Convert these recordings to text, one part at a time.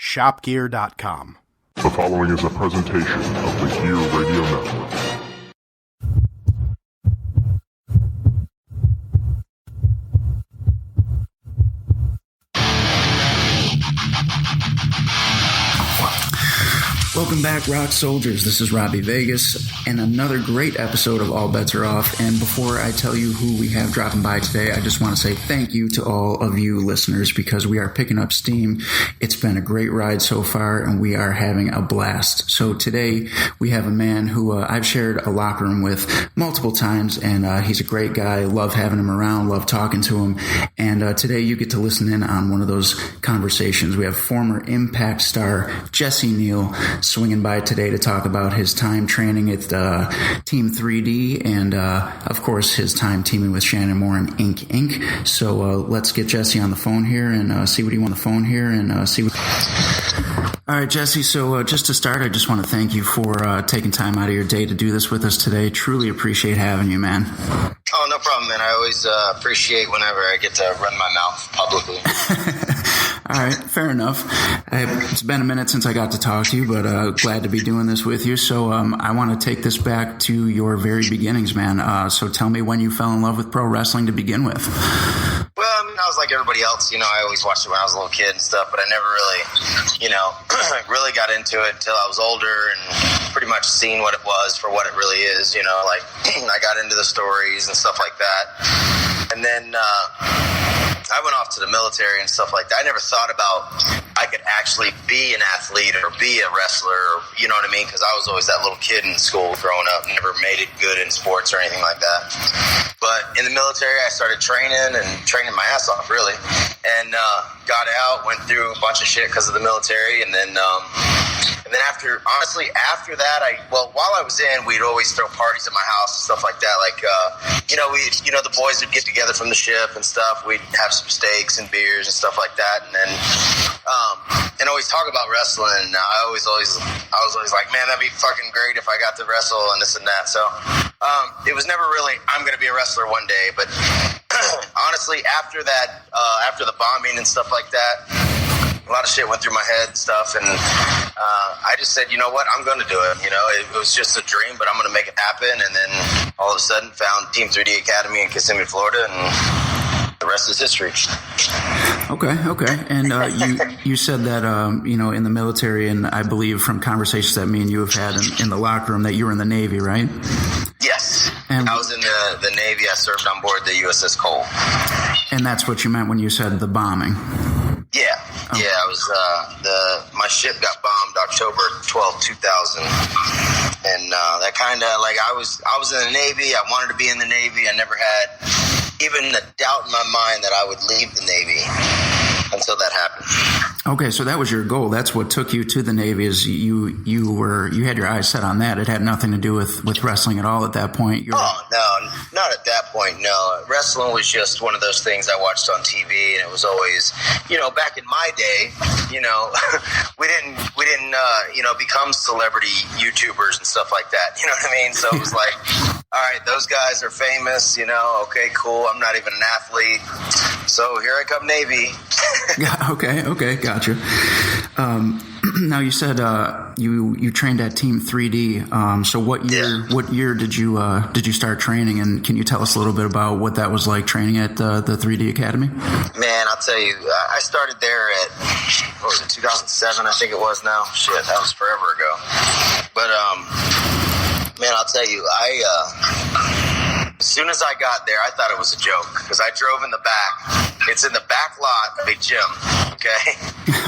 shopgear.com. The following is a presentation of the Gear Radio Network. Welcome back, Rock Soldiers. This is Robbie Vegas, and another great episode of All Bets Are Off. And before I tell you who we have dropping by today, I just want to say thank you to all of you listeners because we are picking up steam. It's been a great ride so far, and we are having a blast. So today we have a man who I've shared a locker room with multiple times, and he's a great guy. Love having him around, love talking to him. And today you get to listen in on one of those conversations. We have former Impact star Jesse Neal swinging by today to talk about his time training at Team 3D and, of course, his time teaming with Shannon Moore and Inc. So let's get Jesse on the phone here and see what he wants on the phone here and see what... All right, Jesse, so just to start, I just want to thank you for taking time out of your day to do this with us today. Truly appreciate having you, man. Oh, no problem, man. I always appreciate whenever I get to run my mouth publicly. All right, fair enough. It's been a minute since I got to talk to you, but glad to be doing this with you. So I want to take this back to your very beginnings, man. So tell me when you fell in love with pro wrestling to begin with. Well, I mean, I was like everybody else. You know, I always watched it when I was a little kid and stuff, but I never really, you know, really got into it until I was older and pretty much seen what it was for what it really is. You know, like I got into the stories and stuff like that. And then I went off to the military and stuff like that. I never thought about I could actually be an athlete or be a wrestler, or, you know what I mean? Because I was always that little kid in school growing up, never made it good in sports or anything like that. But in the military, I started training my ass off, really. And got out, went through a bunch of shit because of the military. And then after that, while I was in, we'd always throw parties at my house and stuff like that. Like, the boys would get together from the ship and stuff. We'd have some steaks and beers and stuff like that. And then, and always talk about wrestling. And I was always like, man, that'd be fucking great if I got to wrestle and this and that. So, it was never really, I'm going to be a wrestler one day. But honestly, after that, after the bombing and stuff like that, a lot of shit went through my head and stuff, and I just said, you know what, I'm going to do it. You know, it was just a dream, but I'm going to make it happen. And then all of a sudden found Team 3D Academy in Kissimmee, Florida, and the rest is history. Okay. And you said that, in the military, and I believe from conversations that me and you have had in the locker room that you were in the Navy, right? Yes. And I was in the Navy. I served on board the USS Cole. And that's what you meant when you said the bombing? Yeah. Oh. Yeah, I was, my ship got bombed October 12, 2000. And, that kind of, like, I was in the Navy. I wanted to be in the Navy. I never had even a doubt in my mind that I would leave the Navy until that happened. Okay, so that was your goal. That's what took you to the Navy. Is you had your eyes set on that. It had nothing to do with wrestling at all at that point. Oh no, not at that point. No, wrestling was just one of those things I watched on TV, and it was always, back in my day, we didn't become celebrity YouTubers and stuff like that. You know what I mean? So it was like, all right, those guys are famous. Okay, cool. I'm not even an athlete, so here I come, Navy. Okay, gotcha. Now you said you trained at Team 3D. So what year did you start training? And can you tell us a little bit about what that was like training at the 3D Academy? Man, I'll tell you, I started there at 2007, I think it was now. Shit, that was forever ago. But man, I'll tell you, as soon as I got there, I thought it was a joke because I drove in the back. It's in the back lot of a gym, okay?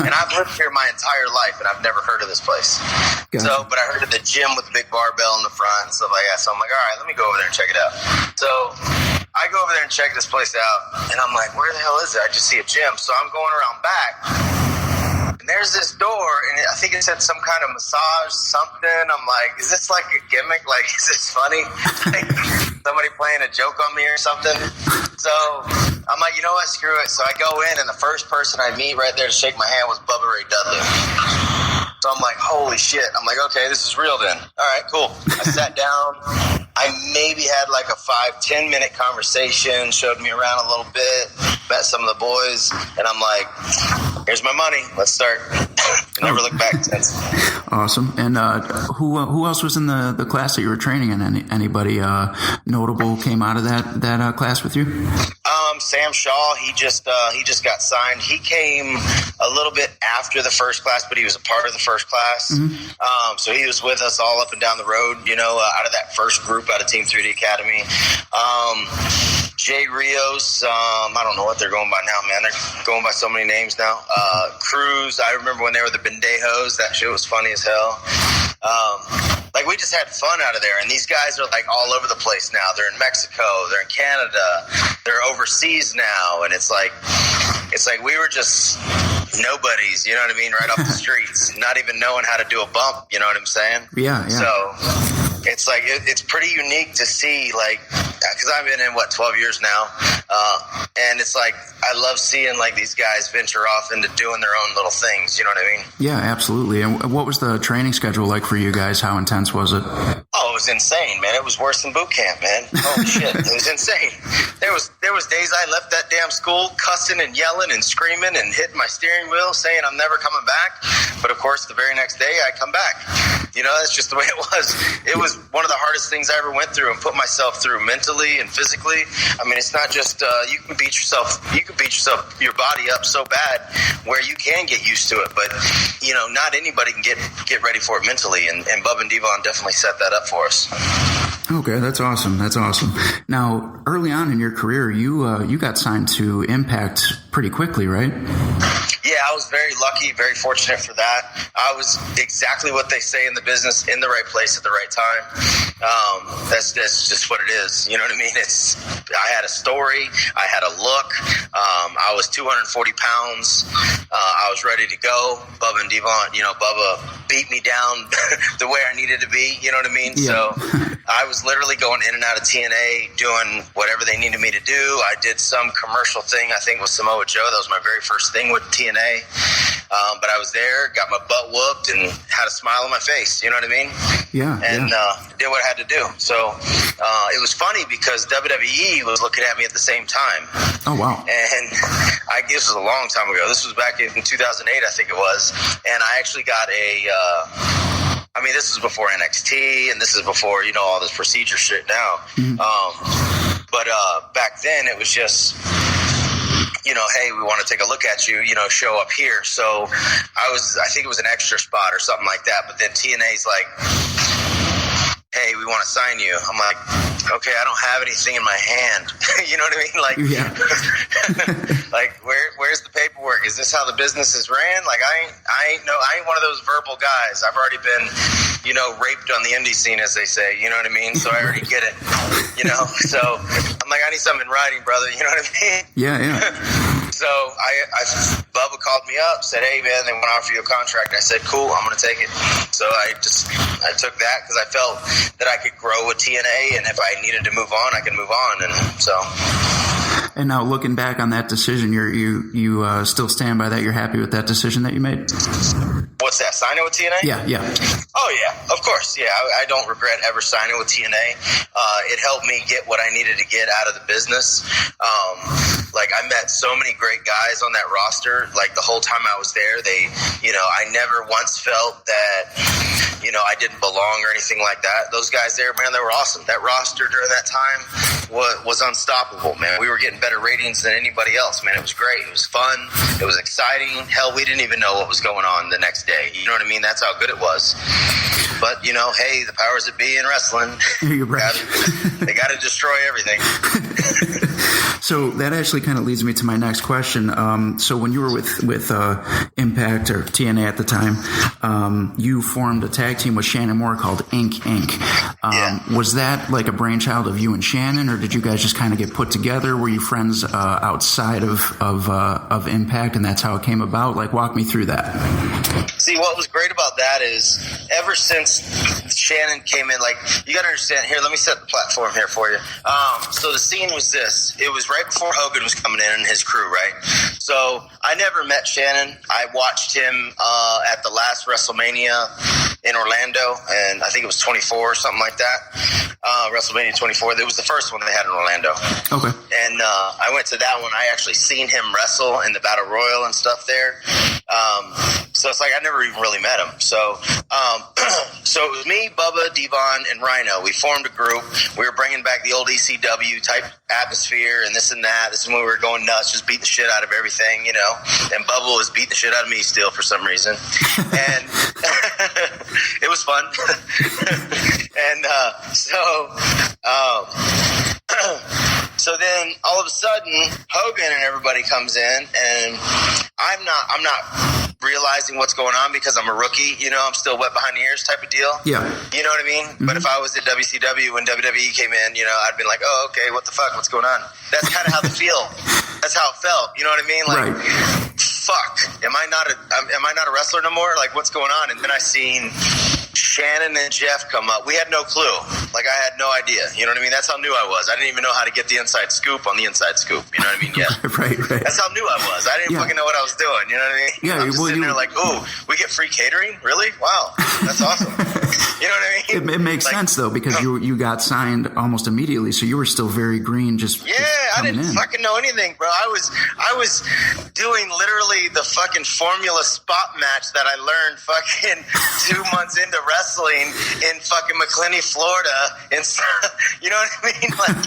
And I've lived here my entire life, and I've never heard of this place. Gotcha. But I heard of the gym with the big barbell in the front and stuff like that. So I'm like, all right, let me go over there and check it out. So I go over there and check this place out, and I'm like, where the hell is it? I just see a gym. So I'm going around back. And there's this door, and I think it said some kind of massage something. I'm like, is this like a gimmick? Like, is this funny? Like, somebody playing a joke on me or something? So I'm like, you know what? Screw it. So I go in, and the first person I meet right there to shake my hand was Bubba Ray Dudley. So I'm like, holy shit. I'm like, okay, this is real then. All right, cool. I sat down. I maybe had like a 5-10 minute conversation, showed me around a little bit, met some of the boys, and I'm like, here's my money. Let's start. Never look back since. Awesome. And who else was in the class that you were training in? Anybody notable came out of that class with you? Sam Shaw, he just got signed. He came a little bit after the first class, but he was a part of the first class. Mm-hmm. So he was with us all up and down the road, out of that first group out of Team 3D Academy. Jay Rios, I don't know what they're going by now, man. They're going by so many names now. Cruz, I remember when they were the Bendejos. That shit was funny as hell. We just had fun out of there, and these guys are all over the place now. They're in Mexico, they're in Canada, they're overseas now, and it's like we were just nobodies, you know what I mean, right off the streets, not even knowing how to do a bump, you know what I'm saying? Yeah. So it's it's pretty unique to see, because I've been in 12 years now, and it's I love seeing these guys venture off into doing their own little things, you know what I mean? Yeah, absolutely. And what was the training schedule like for you guys? How intense was it? Oh, it was insane, man. It was worse than boot camp, man. Holy shit, it was insane. There was days I left that damn school cussing and yelling and screaming and hitting my steering wheel, saying I'm never coming back. But of course, the very next day I come back. That's just the way it was. It was one of the hardest things I ever went through and put myself through mentally and physically. I mean, it's not just you can beat your body up so bad where you can get used to it, but not anybody can get ready for it mentally, and Bubba and Devon definitely set that up for us. Okay, that's awesome. Now, early on in your career, you got signed to Impact pretty quickly, right? Yeah, I was very lucky, very fortunate for that. I was exactly what they say in the business, in the right place at the right time. That's just what it is. You know what I mean? I had a story. I had a look. I was 240 pounds. I was ready to go. Bubba and Devon, Bubba beat me down the way I needed to be. You know what I mean? Yeah. So I was literally going in and out of TNA, doing whatever they needed me to do. I did some commercial thing, I think, with Samoa Joe. That was my very first thing with TNA. But I was there, got my butt whooped, and had a smile on my face. You know what I mean? Yeah. And did what I had to do. So it was funny because WWE was looking at me at the same time. Oh, wow. And this was a long time ago. This was back in 2008, I think it was. And I actually got this is before NXT, and this is before, all this procedure shit now. Mm-hmm. But back then it was just, hey, we want to take a look at you, show up here. So I think it was an extra spot or something like that. But then TNA's like, hey, we want to sign you. I'm like, okay, I don't have anything in my hand. You know what I mean? Yeah. Where's the paperwork? Is this how the business is ran? I ain't one of those verbal guys. I've already been, raped on the indie scene, as they say. You know what I mean? So I already get it. So I'm like, I need something in writing, brother. You know what I mean? Yeah. So Bubba called me up, said, hey, man, they want to offer you a contract. I said, cool, I'm going to take it. So I took that because I felt that I could grow with TNA, and if I needed to move on, I could move on. And so. And now looking back on that decision, you still stand by that? You're happy with that decision that you made? What's that, signing with TNA? Yeah. Oh, yeah, of course. Yeah, I don't regret ever signing with TNA. It helped me get what I needed to get out of the business. I met so many great guys on that roster. The whole time I was there, I never once felt that, I didn't belong or anything like that. Those guys there, man, they were awesome. That roster during that time was unstoppable, man. We were getting better ratings than anybody else, man. It was great. It was fun. It was exciting. Hell, we didn't even know what was going on the next day. You know what I mean? That's how good it was. But, hey, the powers that be in wrestling, you're right. They got to destroy everything. So that actually kind of leads me to my next question. So when you were with Impact or TNA at the time, you formed a tag team with Shannon Moore called Inc. Was that like a brainchild of you and Shannon, or did you guys just kind of get put together? Were you friends outside of Impact, and that's how it came about? Walk me through that. See, what was great about that is ever since Shannon came in, you got to understand, here, let me set the platform here for you. So the scene was this. It was right before Hogan was coming in and his crew, right? So I never met Shannon. I watched him at the last WrestleMania. in Orlando, and I think it was 24 or something like that. WrestleMania 24. It was the first one they had in Orlando. Okay. And I went to that one. I actually seen him wrestle in the Battle Royal and stuff there. So it's like I never even really met him. So so it was me, Bubba, Devon, and Rhino. We formed a group. We were bringing back the old ECW type atmosphere and this and that. This is when we were going nuts, just beating the shit out of everything, you know. And Bubba was beating the shit out of me still for some reason. And it was fun. And so then all of a sudden Hogan and everybody comes in, and I'm not realizing what's going on because I'm a rookie, you know. I'm still wet behind the ears type of deal. Yeah. You know what I mean? Mm-hmm. But if I was at WCW when WWE came in, you know, I'd be like, oh, okay, what the fuck? What's going on? That's kind of how that's how it felt. You know what I mean? Like, right. Fuck. Am I not a wrestler no more? Like, what's going on? And then I seen Shannon and Jeff come up. We had no clue. Like, I had no idea. You know what I mean? That's how new I was. I didn't even know how to get the inside scoop on the inside scoop. You know what I mean? Yeah. Right. That's how new I was. I didn't fucking know what I was doing. You know what I mean? Yeah. I'm just sitting there like, ooh, we get free catering? Really? Wow. That's awesome. You know what I mean? It makes sense, though, because you got signed almost immediately, so you were still very green. I didn't fucking know anything, bro. I was doing literally the fucking formula spot match that I learned fucking 2 months into wrestling in fucking McClenny, Florida. And you know what I mean? Like,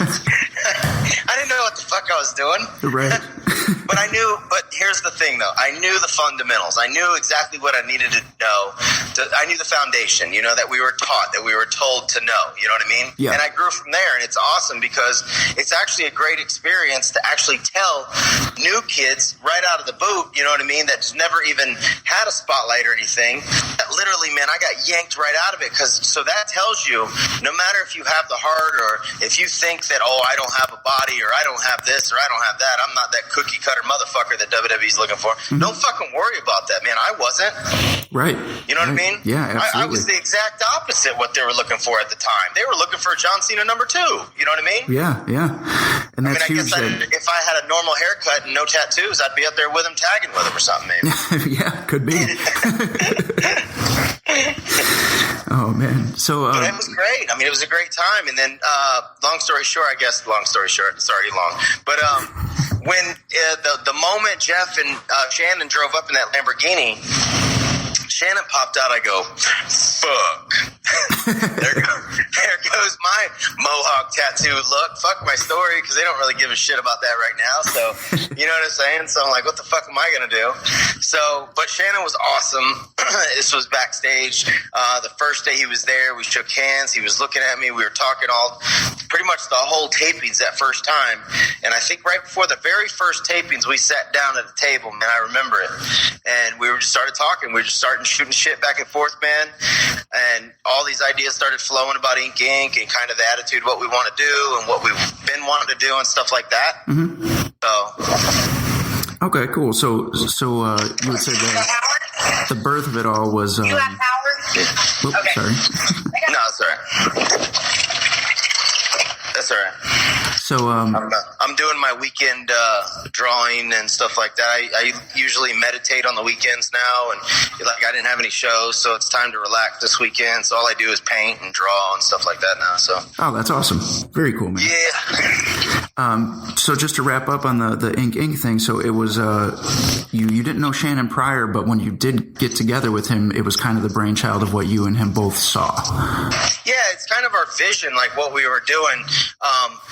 I didn't know what the fuck I was doing. Right. But here's the thing, though. I knew the fundamentals. I knew exactly what I needed to know. I knew the foundation, you know, that we were taught, that we were told to know. You know what I mean? Yeah. And I grew from there, and it's awesome because it's actually a great experience to actually tell new kids right out of the boot, you know what I mean, that's never even had a spotlight or anything, that literally, man, I got yanked right out of it. So that tells you, no matter if you have the heart or if you think that, oh, I don't have a body or I don't have this or I don't have that, I'm not that cookie cutter motherfucker that WWE's looking for. Mm-hmm. Don't fucking worry about that, man. I wasn't. Right. You know what I mean? Yeah, absolutely. I was the exact opposite what they were looking for at the time. They were looking for John Cena number 2. You know what I mean? Yeah. And that's huge. If I had a normal haircut and no tattoos, I'd be up there with him, tagging with him or something, maybe. Yeah, could be. Oh, man. But it was great. I mean, it was a great time. And then, long story short, it's already long. But when the moment Jeff and Shannon drove up in that Lamborghini, Shannon popped out. I go, fuck. there goes my Mohawk tattoo look. Fuck my story, because they don't really give a shit about that right now. So, you know what I'm saying? So I'm like, what the fuck am I going to do? So, but Shannon was awesome. This was backstage. The first day he was there, we shook hands. He was looking at me. We were talking pretty much the whole tapings that first time. And I think right before the very first tapings, we sat down at the table, man. I remember it. And we just started talking. We were just starting shooting shit back and forth, man. And all these ideas started flowing about Ink and kind of the attitude, what we want to do and what we've been wanting to do and stuff like that. Mm-hmm. So. Okay, cool. So you would say the birth of it all was. You have power? Oops, okay. Sorry. No, it's all right. That's all right. So I'm doing my weekend drawing and stuff like that. I usually meditate on the weekends now, and like I didn't have any shows, so it's time to relax this weekend. So all I do is paint and draw and stuff like that now. So that's awesome. Very cool, man. Yeah. So just to wrap up on the Ink thing, so it was you didn't know Shannon prior, but when you did get together with him, it was kind of the brainchild of what you and him both saw. Yeah, it's kind of our vision, like what we were doing.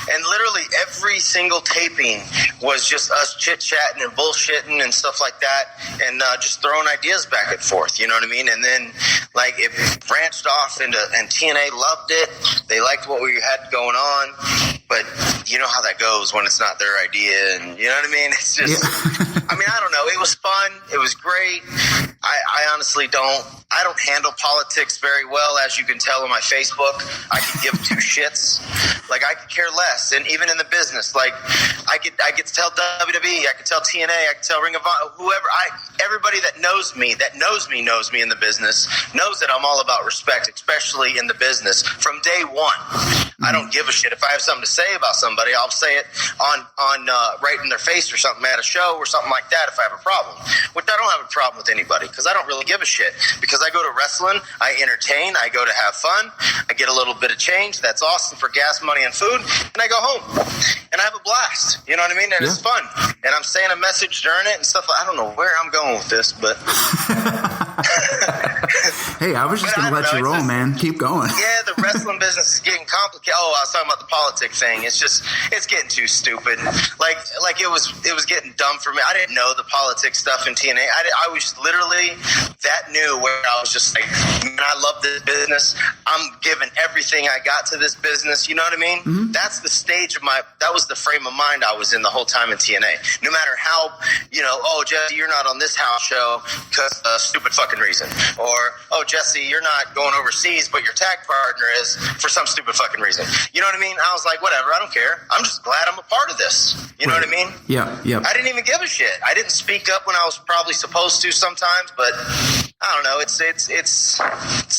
And literally every single taping was just us chit-chatting and bullshitting and stuff like that, and just throwing ideas back and forth, you know what I mean? And then, like, it branched off and TNA loved it. They liked what we had going on, but you know how that goes when it's not their idea, and you know what I mean? It's just, I mean, I don't know. It was fun. It was great. I honestly don't handle politics very well, as you can tell on my Facebook. I can give two shits. Like, I could care less. And even in the business, like, I could tell WWE, I could tell TNA, I could tell Ring of Honor, whoever. Everybody that knows me in the business, knows that I'm all about respect, especially in the business from day one. I don't give a shit. If I have something to say about somebody, I'll say it on right in their face or something at a show or something like that. If I have have a problem. Which I don't have a problem with anybody because I don't really give a shit. Because I go to wrestling, I entertain, I go to have fun, I get a little bit of change. That's awesome for gas money and food, and I go home and I have a blast. You know what I mean? And it's fun. And I'm saying a message during it and stuff. I don't know where I'm going with this, but hey, I was just going to let you roll, man. Keep going. Yeah, the wrestling business is getting complicated. Oh, I was talking about the politic thing. It's getting too stupid. Like it was getting dumb for me. I didn't know the politics stuff in TNA. I was literally that new where I was just like, man, I love this business. I'm giving everything I got to this business. You know what I mean? Mm-hmm. That's the stage of that was the frame of mind I was in the whole time in TNA. No matter how, oh, Jesse, you're not on this house show because of a stupid fucking reason. Or, oh, Jesse, you're not going overseas, but your tag partner is for some stupid fucking reason. You know what I mean? I was like, whatever, I don't care. I'm just glad I'm a part of this. You know what I mean? Yeah. I didn't even give a shit. I didn't speak up when I was probably supposed to sometimes, but I don't know. It's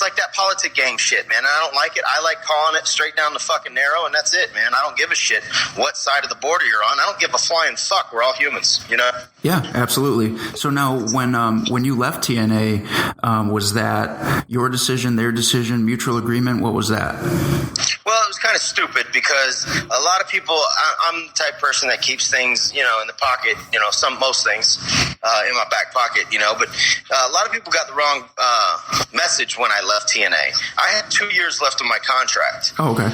like that politic game shit, man. I don't like it. I like calling it straight down the fucking narrow, and that's it, man. I don't give a shit what side of the border you're on. I don't give a flying fuck. We're all humans, you know? Yeah, absolutely. So now when you left TNA, was that your decision, their decision, mutual agreement? What was that? Well, it was kind of stupid because a lot of people, I'm the type of person that keeps things, in the pocket, most things in my back pocket, but a lot of people got the wrong message when I left TNA. I had 2 years left of my contract. Oh, okay.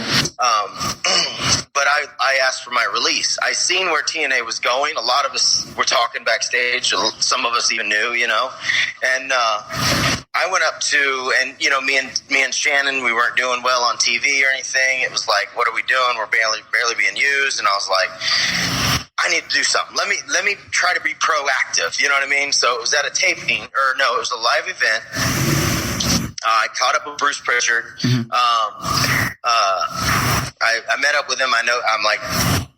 But I asked for my release. I seen where TNA was going. A lot of us were talking backstage. Some of us even knew, and I went up to, and me and Shannon, we weren't doing well on TV or anything. It was like, what are we doing? We're barely being used. And I was like, I need to do something. Let me try to be proactive. You know what I mean? So it was at a taping, or no, it was a live event. I caught up with Bruce Pritchard. Mm-hmm. I met up with him. I'm like,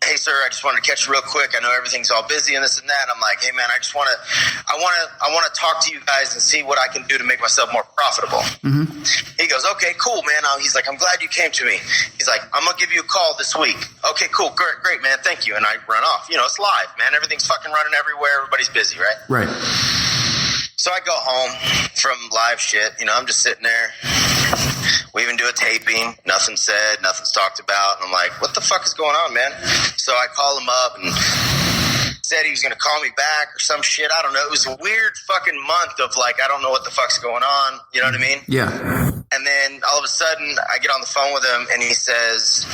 hey sir, I just wanted to catch you real quick. I know everything's all busy and this and that. I'm like, hey man, I want to talk to you guys and see what I can do to make myself more profitable. Mm-hmm. He goes, okay, cool, man. He's like, I'm glad you came to me. He's like, I'm gonna give you a call this week. Okay, cool, great, man, thank you. And I run off. It's live, man. Everything's fucking running everywhere. Everybody's busy, right? Right. So I go home from live shit. I'm just sitting there. We even do a taping. Nothing's said. Nothing's talked about. And I'm like, what the fuck is going on, man? So I call him up and said he was going to call me back or some shit. I don't know. It was a weird fucking month of like, I don't know what the fuck's going on. You know what I mean? Yeah. And then all of a sudden I get on the phone with him and he says,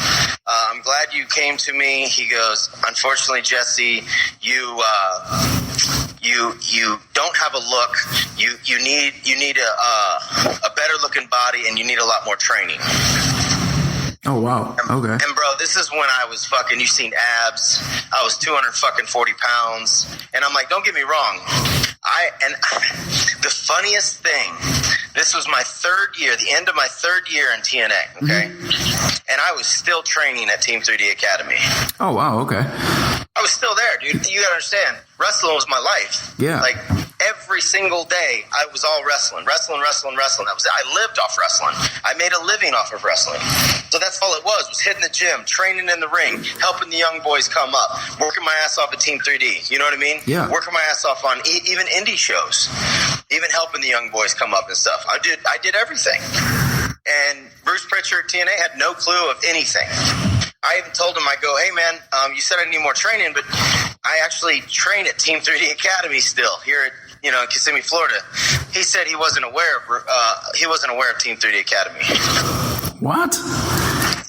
I'm glad you came to me. He goes, unfortunately, Jesse, you don't have a look. You need a better looking body, and you need a lot more training. Oh wow. Okay. And bro, this is when I was fucking. You've seen abs. I was 240 pounds, and I'm like, don't get me wrong. The funniest thing. This was my third year, the end of my third year in TNA. Okay, mm-hmm. And I was still training at Team 3D Academy. Oh wow. Okay. I was still there, dude. You gotta understand, wrestling was my life. Yeah. Like, every single day, I was all wrestling. That was it. I lived off wrestling. I made a living off of wrestling. So that's all it was hitting the gym, training in the ring, helping the young boys come up, working my ass off at Team 3D. You know what I mean? Yeah. Working my ass off on even indie shows, even helping the young boys come up and stuff. I did everything. And Bruce Pritchard, TNA, had no clue of anything. I even told him, I go, hey man, you said I need more training, but I actually train at Team 3D Academy still here at, in Kissimmee, Florida. He said he wasn't aware of Team 3D Academy. What?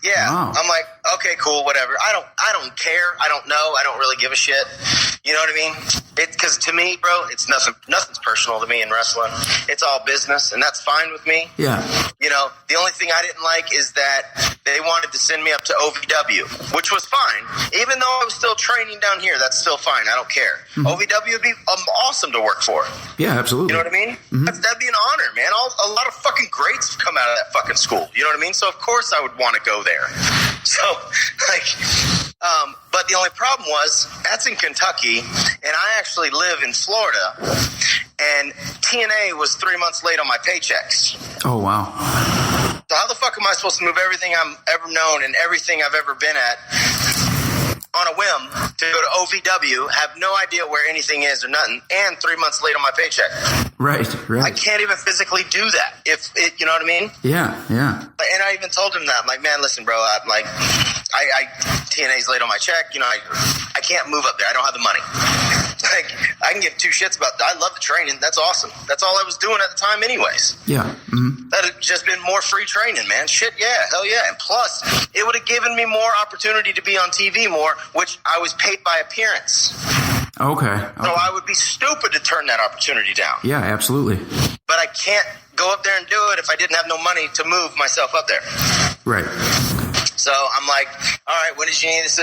Yeah. Wow. I'm like, okay, cool, whatever. I don't care. I don't know. I don't really give a shit. You know what I mean? Because to me, bro, it's nothing's personal to me in wrestling. It's all business, and that's fine with me. Yeah. The only thing I didn't like is that they wanted to send me up to OVW, which was fine. Even though I was still training down here, that's still fine. I don't care. Mm-hmm. OVW would be awesome to work for. Yeah, absolutely. You know what I mean? Mm-hmm. That'd be an honor, man. A lot of fucking greats have come out of that fucking school. You know what I mean? So, of course, I would want to go there. So, but the only problem was, that's in Kentucky, and I actually live in Florida, and TNA was 3 months late on my paychecks. Oh, wow. So how the fuck am I supposed to move everything I'm ever known and everything I've ever been at on a whim to go to OVW, have no idea where anything is or nothing, and 3 months late on my paycheck. Right. I can't even physically do that. If it, you know what I mean? Yeah. And I even told him that. I'm like, man, listen, bro, I'm like, TNA's late on my check. You know, I can't move up there. I don't have the money. Like, I can give two shits about that. I love the training. That's awesome. That's all I was doing at the time anyways. Yeah. Mm-hmm. That had just been more free training, man. Shit, yeah. Hell yeah. And plus, it would have given me more opportunity to be on TV more, which I was paid by appearance. Okay. So I would be stupid to turn that opportunity down. Yeah, absolutely. But I can't go up there and do it if I didn't have no money to move myself up there. Right. So I'm like, all right, when did you need this?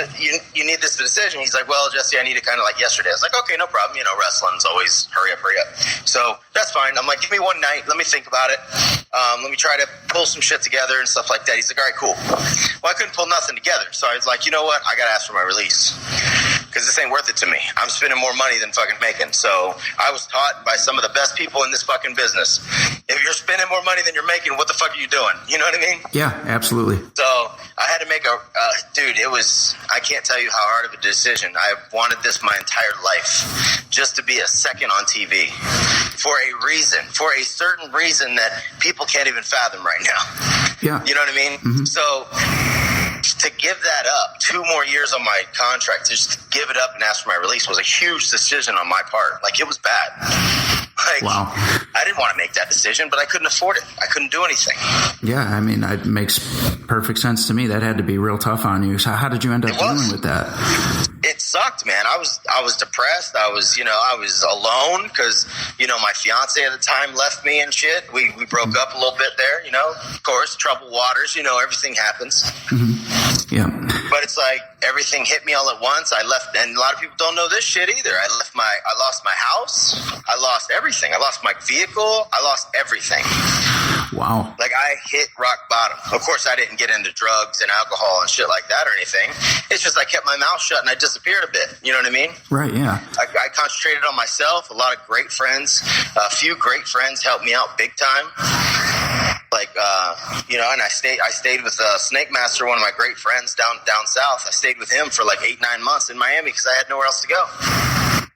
You need this decision? He's like, well, Jesse, I need it kind of like yesterday. I was like, okay, no problem. You know, wrestling's always hurry up. So that's fine. I'm like, give me one night. Let me think about it. Let me try to pull some shit together and stuff like that. He's like, all right, cool. Well, I couldn't pull nothing together. So I was like, you know what? I got to ask for my release because this ain't worth it to me. I'm spending more money than fucking making. So I was taught by some of the best people in this fucking business. If you're spending more money than you're making, what the fuck are you doing? You know what I mean? Yeah, absolutely. So I had to make dude, it was, I can't tell you how hard of a decision. I wanted this my entire life, just to be a second on TV for a certain reason that people can't even fathom right now. Yeah. You know what I mean? Mm-hmm. So to give that up, 2 more years on my contract, just to give it up and ask for my release was a huge decision on my part. Like, it was bad. Like, wow. I didn't want to make that decision, but I couldn't afford it. I couldn't do anything. Yeah, I mean, it makes perfect sense to me. That had to be real tough on you. So how did you end up dealing with that? It sucked, man. I was depressed. I was alone because, my fiance at the time left me and shit. We broke up a little bit there, of course, troubled waters, everything happens. Mm-hmm. Yeah. But it's like everything hit me all at once. I left, and a lot of people don't know this shit either. I lost my house. I lost everything. I lost my vehicle. I lost everything. Wow. Like, I hit rock bottom. Of course, I didn't get into drugs and alcohol and shit like that or anything. It's just I kept my mouth shut and I disappeared a bit. You know what I mean? Right, yeah. I concentrated on myself. A lot of great friends. A few great friends helped me out big time. Like, and I stayed with Snake Master, one of my great friends down south. I stayed with him for like 8-9 months in Miami because I had nowhere else to go.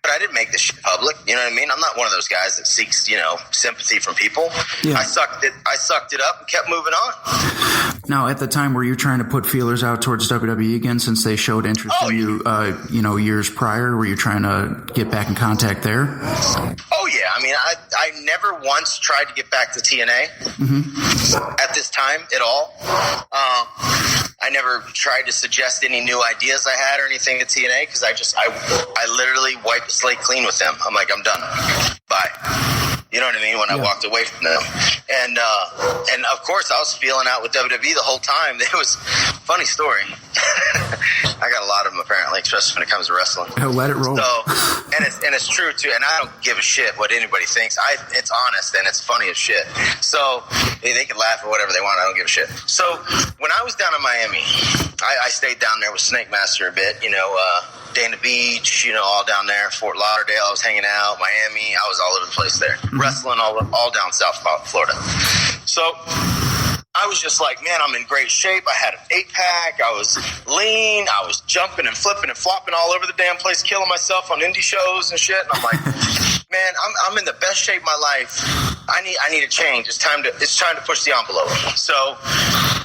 But I didn't make this shit public. You know what I mean? I'm not one of those guys that seeks, sympathy from people. Yeah. I sucked it up and kept moving on. Now, at the time, were you trying to put feelers out towards WWE again since they showed interest in you, years prior? Were you trying to get back in contact there? Oh, yeah. I mean, I never once tried to get back to TNA at this time at all. I never tried to suggest any new ideas I had or anything to TNA because I literally wiped the slate clean with them. I'm like, I'm done. Bye. You know what I mean? When I walked away from them. And of course I was feeling out with WWE the whole time. It was a funny story. I got a lot of them apparently, especially when it comes to wrestling. Let it roll. So, and it's true too. And I don't give a shit what anybody thinks. It's honest and it's funny as shit. So they can laugh or whatever they want. I don't give a shit. So when I was down in Miami, I stayed down there with Snake Master a bit, Dana Beach, all down there, Fort Lauderdale. I was hanging out, Miami. I was all over the place there, wrestling all down South Florida. So I was just like, man, I'm in great shape. I had an 8-pack. I was lean. I was jumping and flipping and flopping all over the damn place, killing myself on indie shows and shit. And I'm like, man, I'm in the best shape of my life. I need a change. It's time to push the envelope. So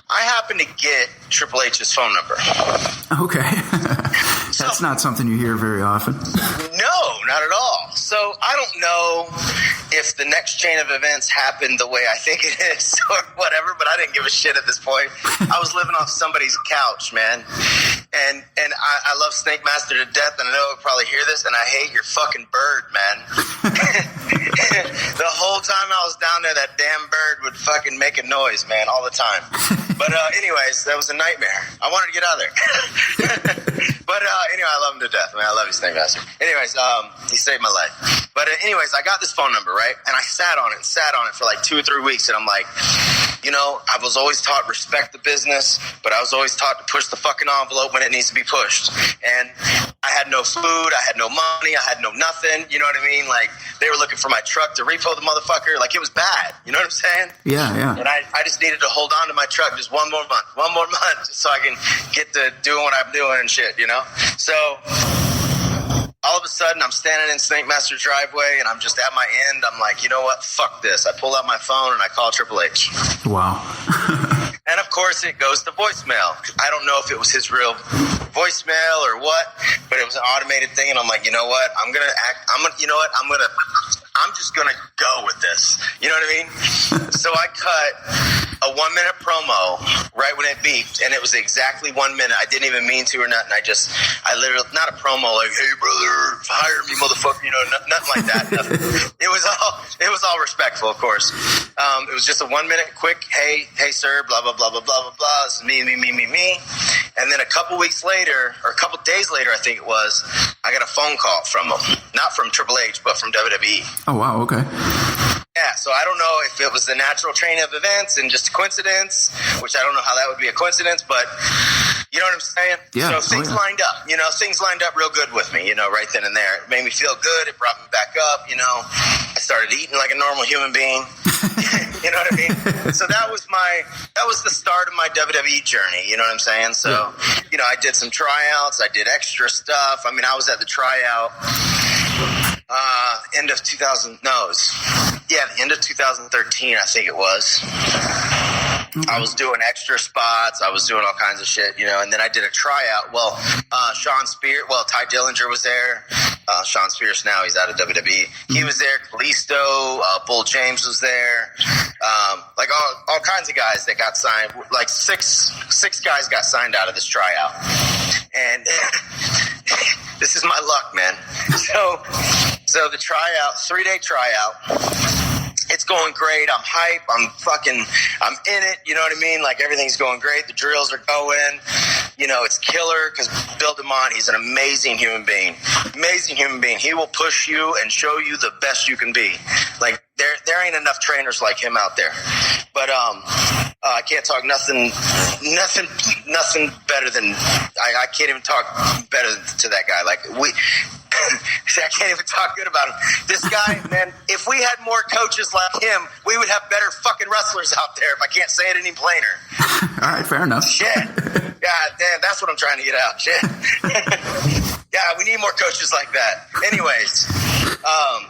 I happened to get Triple H's phone number. Okay. That's not something you hear very often. No, not at all. So I don't know if the next chain of events happened the way I think it is or whatever, but I didn't give a shit at this point. I was living off somebody's couch, man. And I love Snake Master to death, and I know he'll probably hear this, and I hate your fucking bird, man. The whole time I was down there, that damn bird would fucking make a noise, man, all the time. But anyways, that was a nightmare. I wanted to get out of there. But anyway, I love him to death. I mean, I love you, Snake Master. Anyways, he saved my life. But anyways, I got this phone number, right? And I sat on it for like 2 or 3 weeks, and I'm like, I was always taught respect the business, but I was always taught to push the fucking envelope when it needs to be pushed. And I had no food, I had no money, I had no nothing. You know what I mean? Like, they were looking for my truck to repo the motherfucker. Like, it was bad. You know what I'm saying? Yeah. And I just needed to hold on to my truck just one more month, just so I can get to doing what I'm doing and shit, you know? So all of a sudden, I'm standing in Snake Master's driveway, and I'm just at my end. I'm like, you know what? Fuck this. I pull out my phone, and I call Triple H. Wow. And, of course, it goes to voicemail. I don't know if it was his real voicemail or what, but it was an automated thing, and I'm like, you know what? I'm just going to go with this. You know what I mean? So I cut a 1-minute promo right when it beeped, and it was exactly 1 minute. I didn't even mean to or nothing. I literally, not a promo like, hey, brother, hire me, motherfucker, you know, nothing like that. Nothing. It was all respectful, of course. It was just a 1 minute quick, hey, sir, blah, blah, blah, blah, blah, blah, blah. This is me. And then a couple days later, I think it was, I got a phone call from him. Not from Triple H, but from WWE. Oh, wow, okay. Yeah, so I don't know if it was the natural train of events and just a coincidence, which I don't know how that would be a coincidence, but you know what I'm saying? Yeah. So things lined up, things lined up real good with me, right then and there. It made me feel good. It brought me back up, I started eating like a normal human being. You know what I mean? So that was the start of my WWE journey, you know what I'm saying? So, I did some tryouts, I did extra stuff. I mean, I was at the tryout end of 2013, I think it was. Okay. I was doing extra spots. I was doing all kinds of shit, and then I did a tryout. Well, Ty Dillinger was there. Sean Spears now, he's out of WWE. He was there. Kalisto, Bull James was there. Like all kinds of guys that got signed. Like six guys got signed out of this tryout. And this is my luck, man. So the tryout, 3-day tryout. It's going great. I'm hype. I'm in it. You know what I mean? Like, everything's going great. The drills are going. It's killer because Bill DeMont, he's an amazing human being. Amazing human being. He will push you and show you the best you can be. Like, there ain't enough trainers like him out there. But I can't talk nothing better than I can't even talk better to that guy. Like, I can't even talk good about him. This guy, man, if we had more coaches like him, we would have better fucking wrestlers out there, if I can't say it any plainer. All right, fair enough. Shit. God damn, that's what I'm trying to get out. Shit. Yeah, we need more coaches like that. Anyways,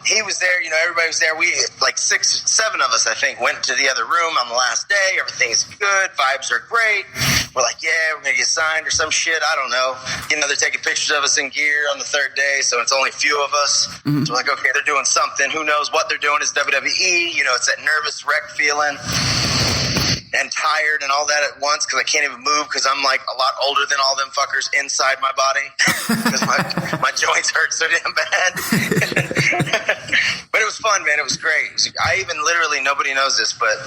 he was there, everybody was there. We, like 6, 7 of us, I think, went to the other room on the last day. Everything's good. Vibes are great. We're like, yeah, we're going to get signed or some shit. I don't know. They're taking pictures of us in gear on the 3rd day, so it's only a few of us. Mm-hmm. So we're like, okay, they're doing something. Who knows what they're doing? Is WWE. It's that nervous wreck feeling. And tired and all that at once because I can't even move because I'm like a lot older than all them fuckers inside my body because my joints hurt so damn bad. But it was fun, man. It was great. I even literally, nobody knows this, but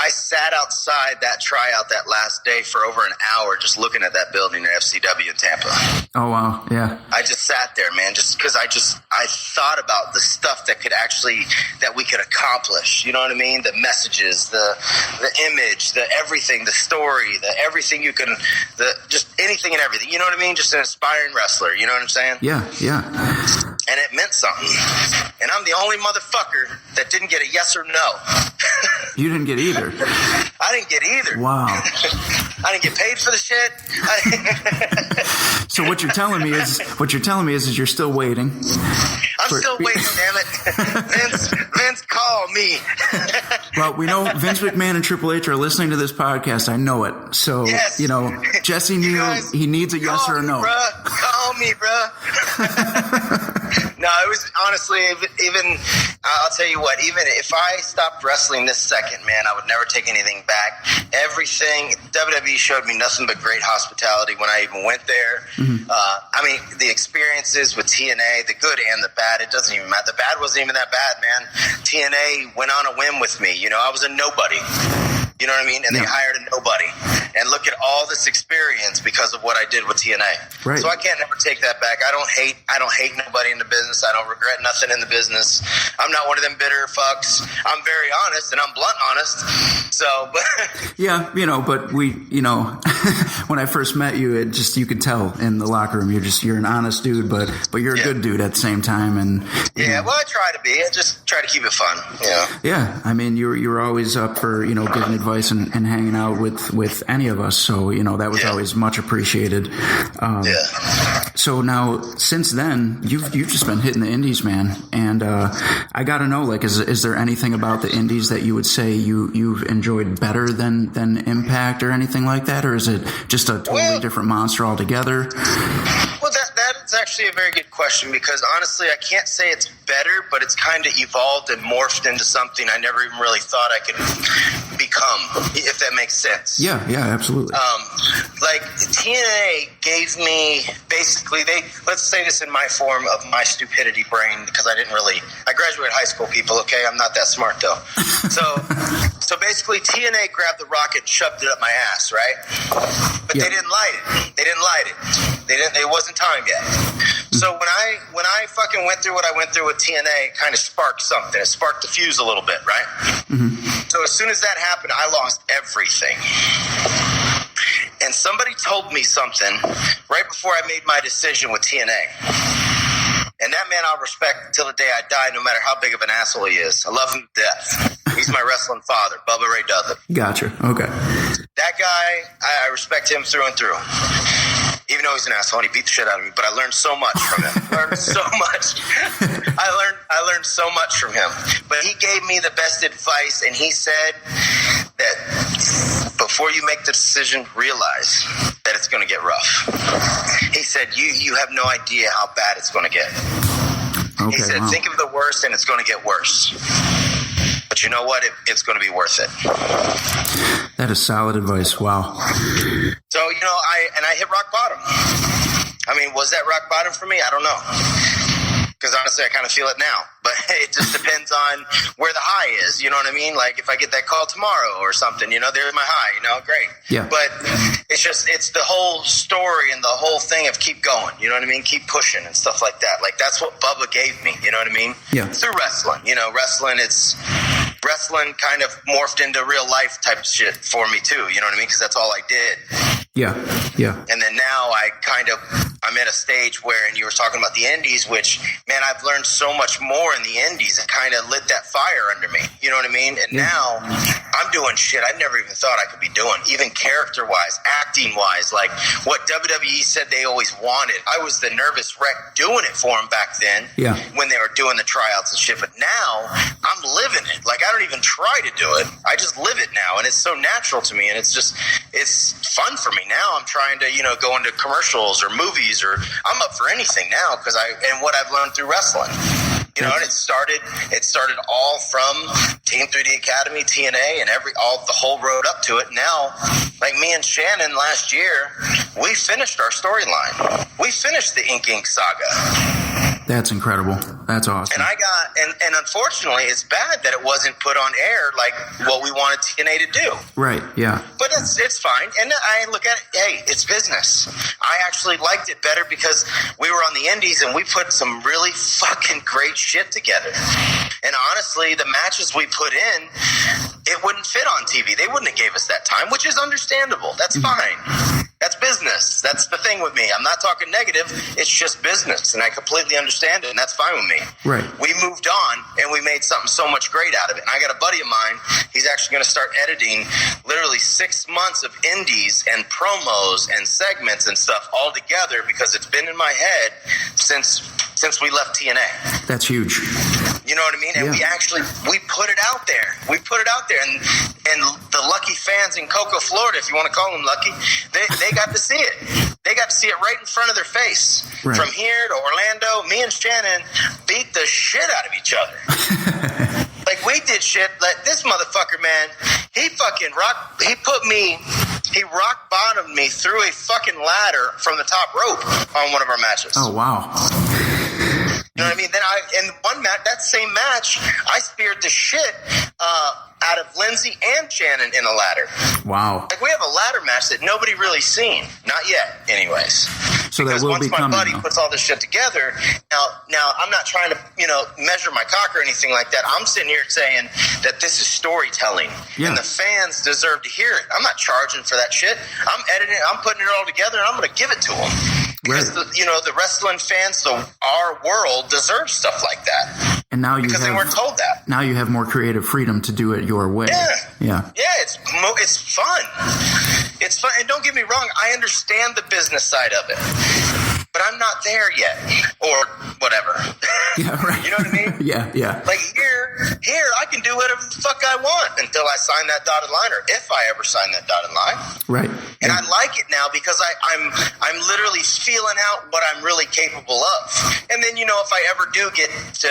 I sat outside that tryout that last day for over an hour just looking at that building at FCW in Tampa. Oh, wow. Yeah. I just sat there, man, just because I thought about the stuff that we could accomplish. You know what I mean? The messages, the image, the everything, the story, the everything just anything and everything. You know what I mean? Just an inspiring wrestler. You know what I'm saying? Yeah. And it meant something. And I'm the only motherfucker that didn't get a yes or no. You didn't get either. I didn't get either. Wow. I didn't get paid for the shit. So what you're telling me is you're still waiting. I'm still waiting, damn it. Vince, call me. Well, we know Vince McMahon and Triple H are listening to this podcast. I know it. So, yes. Jesse Neal, he needs a yes or a no. Call me, bruh. No, it was honestly, even, I'll tell you what, even if I stopped wrestling this second, man, I would never take anything back. Everything, WWE showed me nothing but great hospitality when I even went there. Mm-hmm. I mean, the experiences with TNA, the good and the bad, it doesn't even matter. The bad wasn't even that bad, man. TNA went on a whim with me. I was a nobody. You know what I mean? And they hired a nobody. And look at all this experience because of what I did with TNA. Right. So I can't never take that back. I don't hate nobody in the business. I don't regret nothing in the business. I'm not one of them bitter fucks. I'm very honest and I'm blunt honest. So, but yeah, but we, when I first met you, you could tell in the locker room you're an honest dude, but you're a good dude at the same time. And well, I try to be. I just try to keep it fun. Yeah, I mean, you were always up for giving advice and hanging out with any of us. So that was always much appreciated. So now, since then, you've just been hitting the indies, man. And I got to know, like, is there anything about the indies that you would say you've enjoyed better than Impact or anything like that, or is it just a totally different monster altogether? Well, that's actually a very good question, because honestly, I can't say it's better, but it's kind of evolved and morphed into something I never even really thought I could become, if that makes sense. Yeah, absolutely. Like, TNA gave me, basically, let's say this in my form of my stupidity brain, because I graduated high school, people, okay? I'm not that smart, though. So basically, TNA grabbed the rocket and shoved it up my ass, right? But they didn't light it. It wasn't time yet. So when I fucking went through what I went through with TNA, it kind of sparked something. It sparked the fuse a little bit, right? Mm-hmm. So as soon as that happened, I lost everything. And somebody told me something right before I made my decision with TNA. And that man I'll respect till the day I die, no matter how big of an asshole he is. I love him to death. He's my wrestling father, Bubba Ray Dudley. Gotcha. Okay. That guy, I respect him through and through. Even though he's an asshole and he beat the shit out of me, but I learned so much from him. I learned so much from him. But he gave me the best advice, and he said that before you make the decision, realize that it's going to get rough. He said, you have no idea how bad it's going to get. Okay, he said, think of the worst, and it's going to get worse. But you know what? It's going to be worth it. That is solid advice. Wow. So, I hit rock bottom. I mean, was that rock bottom for me? I don't know. Because honestly, I kind of feel it now. But it just depends on where the high is. You know what I mean? Like, if I get that call tomorrow or something, there's my high, great. Yeah. But it's the whole story and the whole thing of keep going. You know what I mean? Keep pushing and stuff like that. Like, that's what Bubba gave me. You know what I mean? Yeah. Through wrestling. Wrestling kind of morphed into real life type shit for me too. You know what I mean? Because that's all I did. Yeah. And then now I'm at a stage where, and you were talking about the indies, which, man, I've learned so much more in the indies. It kind of lit that fire under me. You know what I mean? And now I'm doing shit I never even thought I could be doing, even character-wise, acting-wise, like what WWE said they always wanted. I was the nervous wreck doing it for them back then when they were doing the tryouts and shit. But now I'm living it. Like, I don't even try to do it. I just live it now, and it's so natural to me, and it's fun for me. Now I'm trying to, go into commercials or movies, or I'm up for anything now because and what I've learned through wrestling. And it started all from Team 3D Academy, TNA, and the whole road up to it. Now, like me and Shannon last year, we finished our storyline. We finished the Ink saga. That's incredible. That's awesome. And unfortunately, it's bad that it wasn't put on air like what we wanted TNA to do. Right, yeah. But it's fine. And I look at it, hey, it's business. I actually liked it better because we were on the indies and we put some really fucking great shit together. And honestly, the matches we put in, it wouldn't fit on TV. They wouldn't have gave us that time, which is understandable. That's fine. That's business. That's the thing with me. I'm not talking negative. It's just business, and I completely understand it, and that's fine with me. Right. We moved on, and we made something so much great out of it. And I got a buddy of mine. He's actually going to start editing literally 6 months of indies and promos and segments and stuff all together because it's been in my head since we left TNA. That's huge. You know what I mean? And we put it out there. We put it out there, and the lucky fans in Cocoa, Florida, if you want to call them lucky, they got to see it. They got to see it right in front of their face. Right. From here to Orlando, me and Shannon beat the shit out of each other. Like, we did shit. Like, this motherfucker, man, he rock bottomed me through a fucking ladder from the top rope on one of our matches. Oh, wow. You know what I mean? Then in one match, that same match, I speared the shit out of Lindsay and Shannon in a ladder. Wow. Like, we have a ladder match that nobody really seen. Not yet, anyways. So because that will once be my coming, buddy though. puts all this shit together, now I'm not trying to, measure my cock or anything like that. I'm sitting here saying that this is storytelling, Yeah. and the fans deserve to hear it. I'm not charging for that shit. I'm editing it. I'm putting it all together, and I'm going to give it to them. Because the wrestling fans, our world deserves stuff like that. And now because they weren't told that. Now you have more creative freedom to do it your way. Yeah. It's fun. It's fun, and don't get me wrong. I understand the business side of it, but I'm not there yet, or whatever. Yeah, right. You know what I mean? Yeah. Like here, I can do whatever the fuck I want until I sign that dotted line, or if I ever sign that dotted line. Right. And I like it now because I'm literally feeling out what I'm really capable of. And then, if I ever do get to,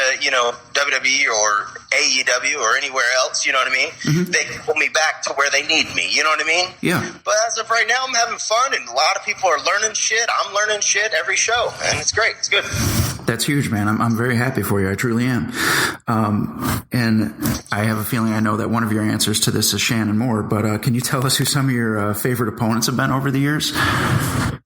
WWE or AEW or anywhere else, you know what I mean? Mm-hmm. They can pull me back to where they need me, you know what I mean? Yeah. But as of right now, I'm having fun, and a lot of people are learning shit. I'm learning shit every show, and it's great. It's good. That's huge, man. I'm very happy for you. I truly am. And I have a feeling I know that one of your answers to this is Shannon Moore, but can you tell us who some of your favorite opponents have been over the years?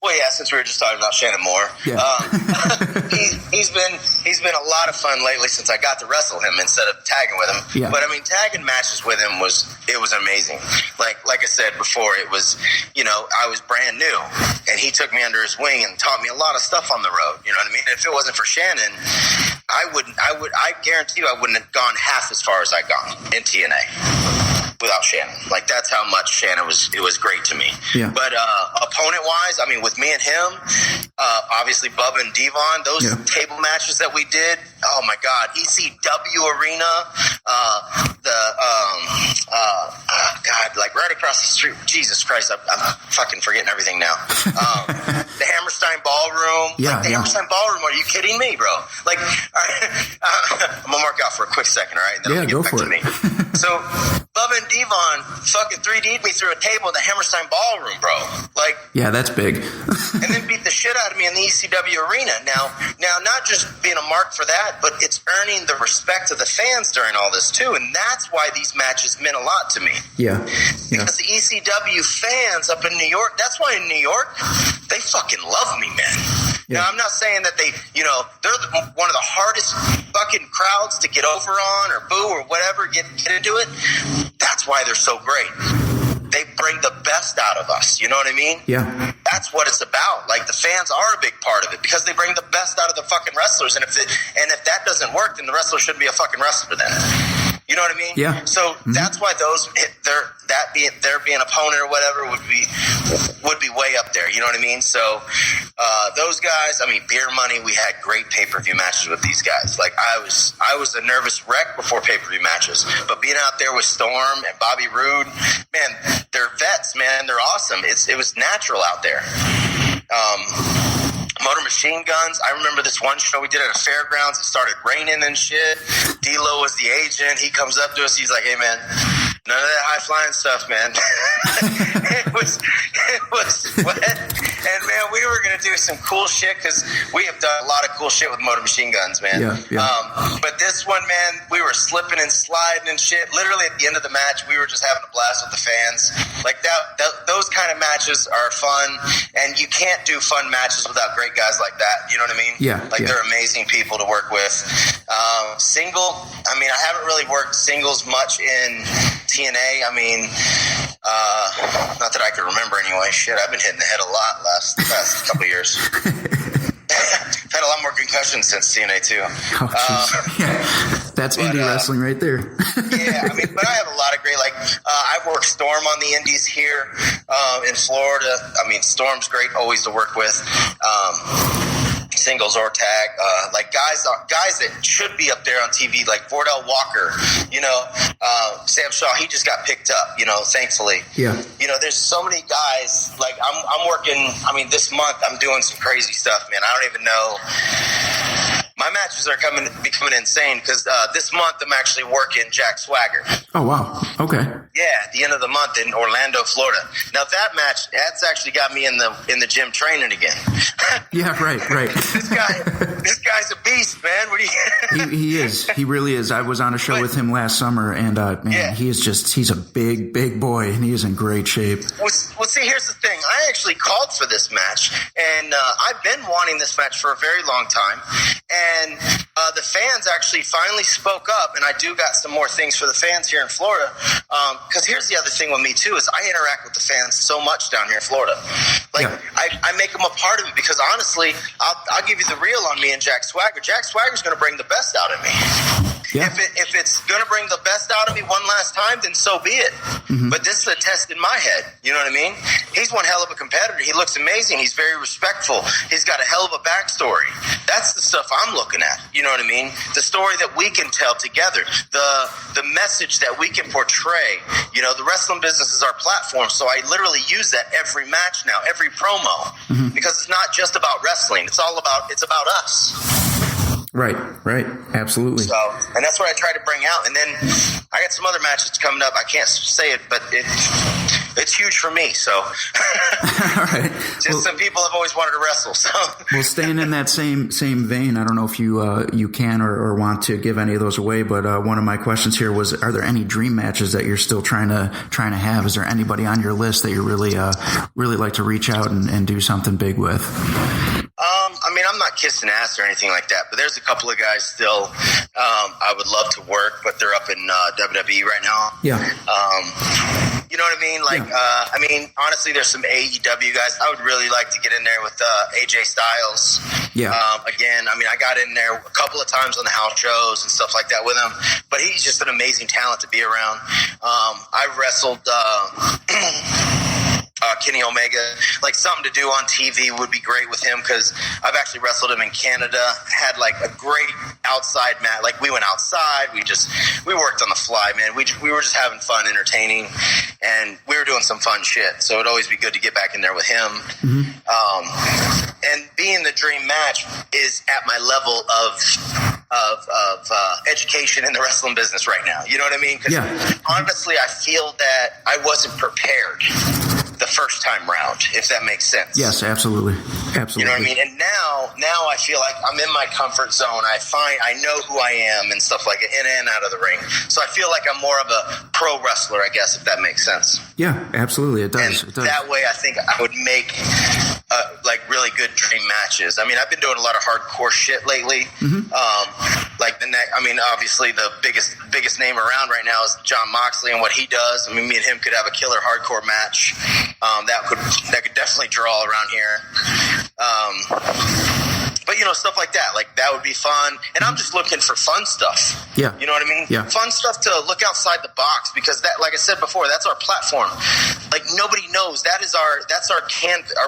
Well, yeah, since we were just talking about Shannon Moore, he's been a lot of fun lately since I got to wrestle him instead of tagging with him. Yeah. But I mean, tagging matches with him was amazing. Like I said before, it was, I was brand new, and he took me under his wing and taught me a lot of stuff on the road. You know what I mean? If it wasn't for Shannon, I guarantee you I wouldn't have gone half as far as I gone in TNA without Shannon. Like, that's how much Shannon was great to me. Yeah. But opponent wise, I mean, with me and him, obviously Bubba and Devon, those table matches that we did, oh my God, ECW Arena, God, like right across the street. Jesus Christ, I'm fucking forgetting everything now. The Hammerstein Ballroom. Yeah, like the Hammerstein Ballroom, are you kidding me, bro? Like, all right, I'm gonna mark out for a quick second, all right? Then go for it. Me. So, Bubba and Devon fucking 3D'd me through a table in the Hammerstein Ballroom, bro. Like, yeah, that's big. And then beat the shit out of me in the ECW Arena. Now, not just being a mark for that, but it's earning the respect of the fans during all this too, and that's why these matches meant a lot to me. Yeah. Because the ECW fans up in New York, that's why in New York, they fucking love me, man. Yeah. Now, I'm not saying that they're one of the hardest fucking crowds to get over on or boo or whatever, get into it. That's why they're so great. They bring the best out of us. You know what I mean? Yeah. That's what it's about. Like, the fans are a big part of it because they bring the best out of the fucking wrestlers. And if that doesn't work, then the wrestler shouldn't be a fucking wrestler then. You know what I mean? Yeah. So that's why their being opponent or whatever would be way up there. You know what I mean? So those guys, I mean, Beer Money, we had great pay-per-view matches with these guys. Like, I was a nervous wreck before pay-per-view matches, but being out there with Storm and Bobby Roode, man, they're vets, man. They're awesome. It was natural out there. Motor Machine Guns. I remember this one show we did at a fairgrounds. It started raining and shit. D-Lo was the agent. He comes up to us. He's like, "Hey, man, none of that high-flying stuff, man." It was wet. And, man, we were going to do some cool shit because we have done a lot of cool shit with Motor Machine Guns, man. Yeah. But this one, man, we were slipping and sliding and shit. Literally at the end of the match, we were just having a blast with the fans. Like, those kind of matches are fun, and you can't do fun matches without great guys like that. You know what I mean? Yeah. Like, they're amazing people to work with. Single, I mean, I haven't really worked singles much in TNA. I mean, not that I can remember anyway. Shit, I've been hitting the head a lot last couple of years. I've had a lot more concussions since TNA too. That's indie wrestling right there. Yeah, I mean, but I have a lot of great, like, I've worked Storm on the indies here in Florida. I mean, Storm's great, always to work with. Singles or tag, like guys that should be up there on TV, like Vordell Walker, Sam Shaw, he just got picked up, thankfully. Yeah. There's so many guys, like I'm working, I mean, this month I'm doing some crazy stuff, man. I don't even know. My matches are becoming insane because this month I'm actually working Jack Swagger. Oh, wow. Okay. Yeah, at the end of the month in Orlando, Florida. Now that match, that's actually got me in the gym training again. Yeah, right. This guy's a beast, man. What do you? He is. He really is. I was on a show with him last summer, and he's a big boy, and he is in great shape. Well, see, here's the thing. I actually called for this match, and I've been wanting this match for a very long time. And the fans actually finally spoke up, and I do got some more things for the fans here in Florida. Because here's the other thing with me too, is I interact with the fans so much down here in Florida. Like, I make them a part of it, because honestly, I'll give you the real on me and Jack Swagger. Jack Swagger's going to bring the best out of me. Yeah. If it's going to bring the best out of me one last time, then so be it. Mm-hmm. But this is a test in my head. You know what I mean? He's one hell of a competitor. He looks amazing. He's very respectful. He's got a hell of a backstory. That's the stuff I'm looking at. You know what I mean? The story that we can tell together. The message that we can portray. You know, the wrestling business is our platform, so I literally use that every match now, every promo. Mm-hmm. Because it's not just about wrestling. It's about us. Right, absolutely. So, and that's what I try to bring out. And then I got some other matches coming up. I can't say it, but it's huge for me. So, all right. Some people have always wanted to wrestle. So, well, staying in that same vein, I don't know if you can or want to give any of those away, but one of my questions here was: are there any dream matches that you're still trying to have? Is there anybody on your list that you really like to reach out and do something big with? I mean, I'm not kissing ass or anything like that, but there's a couple of guys still I would love to work, but they're up in WWE right now. Yeah. You know what I mean? Like, yeah. I mean, honestly, there's some AEW guys. I would really like to get in there with AJ Styles. Yeah. Again, I mean, I got in there a couple of times on the house shows and stuff like that with him, but he's just an amazing talent to be around. I wrestled Kenny Omega. Like, something to do on TV would be great with him, because I've actually wrestled him in Canada. Had like a great outside match. Like, we went outside. We worked on the fly, man. We were just having fun, entertaining, and we were doing some fun shit. So it'd always be good to get back in there with him. Mm-hmm. And being the dream match is at my level of education in the wrestling business right now. You know what I mean? Because honestly, I feel that I wasn't prepared the first time round, if that makes sense. Yes, absolutely. You know what I mean? And now I feel like I'm in my comfort zone. I know who I am and stuff like it, in and out of the ring. So I feel like I'm more of a pro wrestler, I guess, if that makes sense. Yeah, absolutely. It does. And that way, I think I would make like really good dream matches. I mean, I've been doing a lot of hardcore shit lately. Mm-hmm. Obviously the biggest name around right now is John Moxley and what he does. I mean, me and him could have a killer hardcore match. That could definitely draw around here. But, you know, stuff like that would be fun. And I'm just looking for fun stuff. Yeah. You know what I mean? Yeah. Fun stuff to look outside the box, because that, like I said before, that's our platform. Like, nobody knows. That's our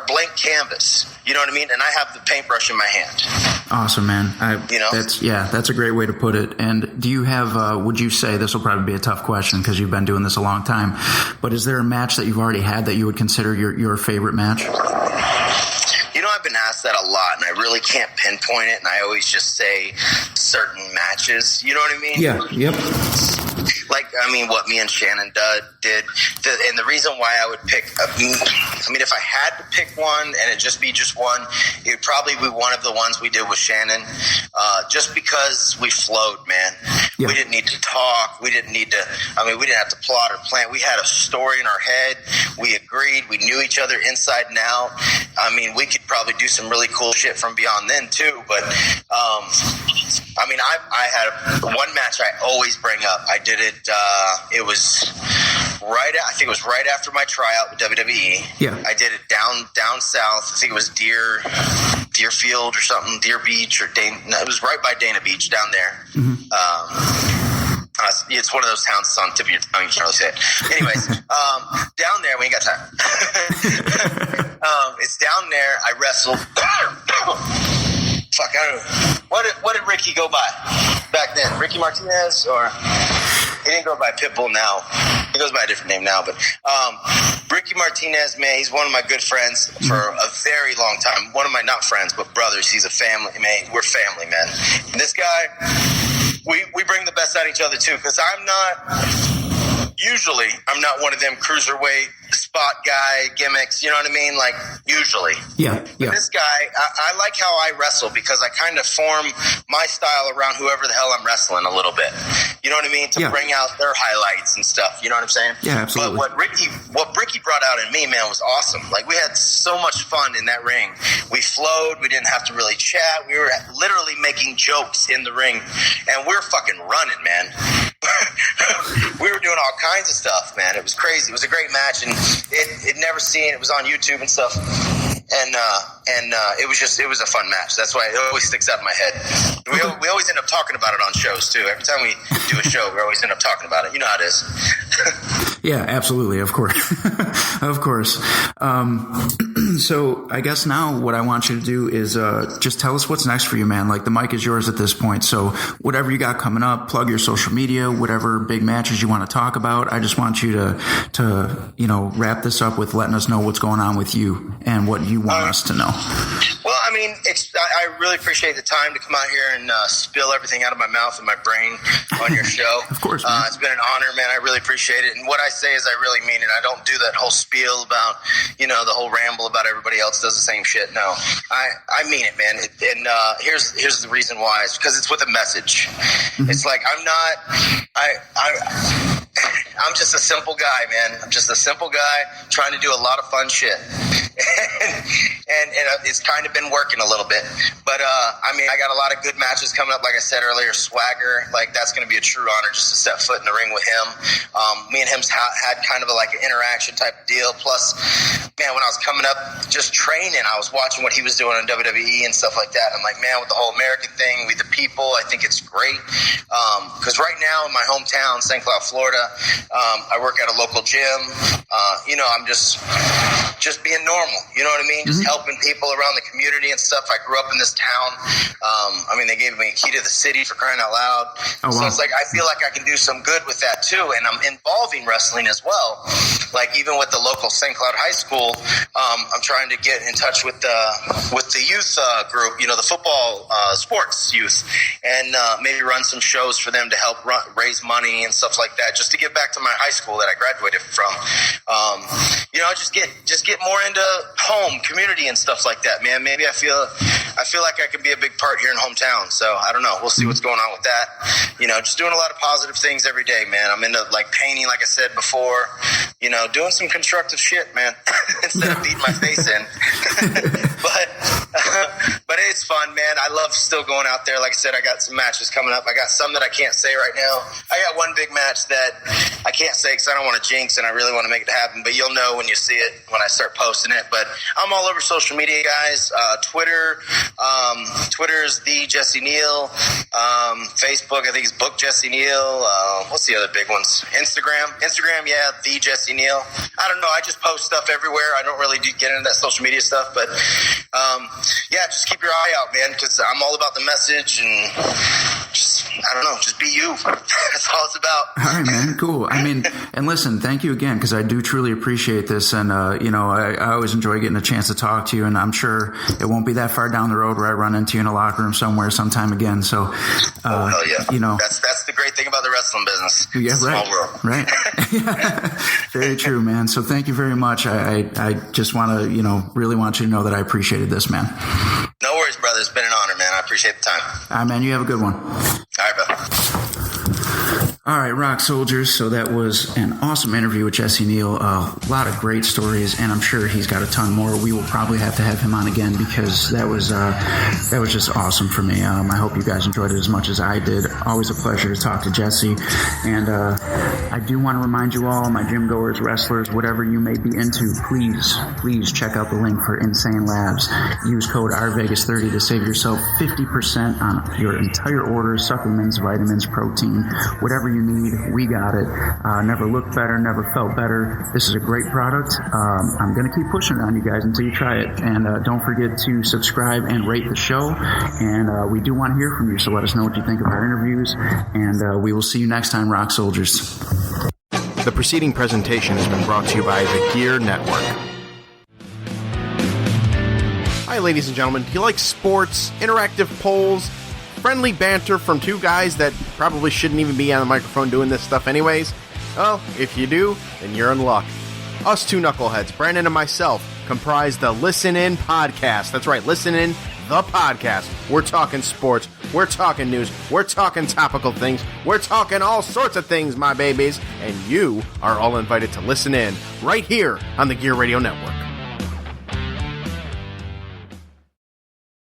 blank canvas. You know what I mean? And I have the paintbrush in my hand. Awesome, man. That's a great way to put it. And do you have, would you say, this will probably be a tough question because you've been doing this a long time, but is there a match that you've already had that you would consider your favorite match? You know, I've been asked that a lot, and I really can't pinpoint it, and I always just say certain matches. You know what I mean? Yeah, yep. Like, I mean, what me and Shannon did. And the reason why I would pick, if I had to pick one, and it'd just be just one, it would probably be one of the ones we did with Shannon, just because we flowed, man. Yeah. We didn't need to talk. We didn't have to plot or plan. We had a story in our head. We agreed. We knew each other inside and out. I mean, we could probably do some really cool shit from beyond then, too. But, I had one match I always bring up. I did it, it was right after my tryout with WWE. Yeah. I did it down south. I think it was Deerfield or something, Deer Beach or it was right by Dana Beach down there. Mm-hmm. It's one of those towns that's on the tip of your tongue. You can't really say it. Anyways, down there, we ain't got time. It's down there. I wrestled. Fuck, I don't know. What did Ricky go by back then? Ricky Martinez, or he didn't go by Pitbull now. He goes by a different name now, but Ricky Martinez, man, he's one of my good friends for a very long time. One of my, not friends, but brothers. He's a family, man. We're family, man. And this guy, we bring the best out of each other too, because I'm not one of them cruiserweight spot guy gimmicks, you know what I mean? Like, usually. Yeah. But this guy, I like how I wrestle because I kind of form my style around whoever the hell I'm wrestling a little bit. You know what I mean? To bring out their highlights and stuff. You know what I'm saying? Yeah, absolutely. But what Ricky brought out in me, man, was awesome. Like, we had so much fun in that ring. We flowed. We didn't have to really chat. We were literally making jokes in the ring, and we were fucking running, man. We were doing all kinds of stuff, man. It was crazy. It was a great match, and it never seen. It was on YouTube and stuff. And it was a fun match. That's why it always sticks out in my head. We always end up talking about it on shows too. Every time we do a show, we always end up talking about it. You know how it is. Yeah, absolutely. Of course. Of course. So I guess now what I want you to do is just tell us what's next for you, man. Like, the mic is yours at this point. So whatever you got coming up, plug your social media, whatever big matches you want to talk about. I just want you to wrap this up with letting us know what's going on with you and what you want us to know. Well, I mean, I really appreciate the time to come out here and spill everything out of my mouth and my brain on your show. Of course, man. It's been an honor, man. I really appreciate it. And what I say is I really mean it. I don't do that whole spiel about, the whole ramble about everybody else does the same shit. No, I mean it, man. Here's the reason why. It's because it's with a message. Mm-hmm. It's like I'm just a simple guy, man. I'm just a simple guy trying to do a lot of fun shit. and it's kind of been working a little bit. But, I got a lot of good matches coming up. Like I said earlier, Swagger, like, that's going to be a true honor just to step foot in the ring with him. Me and him had kind of an interaction type of deal. Plus, man, when I was coming up just training, I was watching what he was doing on WWE and stuff like that. And I'm like, man, with the whole American thing, We the People, I think it's great. Because right now in my hometown, St. Cloud, Florida, I work at a local gym. I'm just being normal. You know what I mean? Just helping people around the community and stuff. I grew up in this town. They gave me a key to the city, for crying out loud. Oh, wow. So it's like, I feel like I can do some good with that too. And I'm involving wrestling as well. Like, even with the local St. Cloud High School, I'm trying to get in touch with the youth group, the football sports youth, and maybe run some shows for them to help raise money and stuff like that, just to give back to my high school that I graduated from. Just get more into home community and stuff like that, man. Maybe I feel like I could be a big part here in hometown. So I don't know. We'll see what's going on with that. Just doing a lot of positive things every day, man. I'm into painting, like I said before. Doing some constructive shit, man, instead of beating my face in. But it's fun, man. I love still going out there. Like I said, I got some matches coming up. I got some that I can't say right now. I got one big match that I can't say because I don't want to jinx, and I really want to make it happen. But you'll know when you see it, when I start posting it. But I'm all over social media, guys. Twitter is the Jesse Neal. Facebook, I think, is Book Jesse Neal. What's the other big ones? Instagram, yeah, the Jesse Neal. I don't know. I just post stuff everywhere. I don't really get into that social media stuff, but just keep your eye out, man, because I'm all about the message and just be you. That's all it's about. All right, man. Cool. And listen, thank you again, because I do truly appreciate this. And, I always enjoy getting a chance to talk to you, and I'm sure it won't be that far down the road where I run into you in a locker room somewhere sometime again. So, hell yeah. That's the great thing about the wrestling business. Yeah, it's a right. Small world. Right. Very true, man. So thank you very much. I just want to, really want you to know that I appreciated this, man. No worries, brother. It's been an honor, man. I appreciate the time. All right, man. You have a good one. All right, brother. All right, Rock Soldiers. So that was an awesome interview with Jesse Neal. A lot of great stories, and I'm sure he's got a ton more. We will probably have to have him on again, because that was just awesome for me. I hope you guys enjoyed it as much as I did. Always a pleasure to talk to Jesse. And I do want to remind you all, my gym goers, wrestlers, whatever you may be into, please check out the link for Insane Labs. Use code RVegas30 to save yourself 50% on your entire order: supplements, vitamins, protein, whatever you need, we got it. Never looked better, never felt better. This is a great product. I'm going to keep pushing it on you guys until you try it. And don't forget to subscribe and rate the show. And we do want to hear from you, so let us know what you think of our interviews. And we will see you next time, Rock Soldiers. The preceding presentation has been brought to you by the Gear Network. Hi, ladies and gentlemen. Do you like sports, interactive polls, friendly banter from two guys that probably shouldn't even be on the microphone doing this stuff anyways? Well, if you do, then you're in luck. Us two knuckleheads, Brandon and myself, comprise the Listen In podcast. That's right, Listen In, the podcast. We're talking sports, we're talking news, we're talking topical things, we're talking all sorts of things, my babies, and you are all invited to listen in right here on the Gear Radio Network.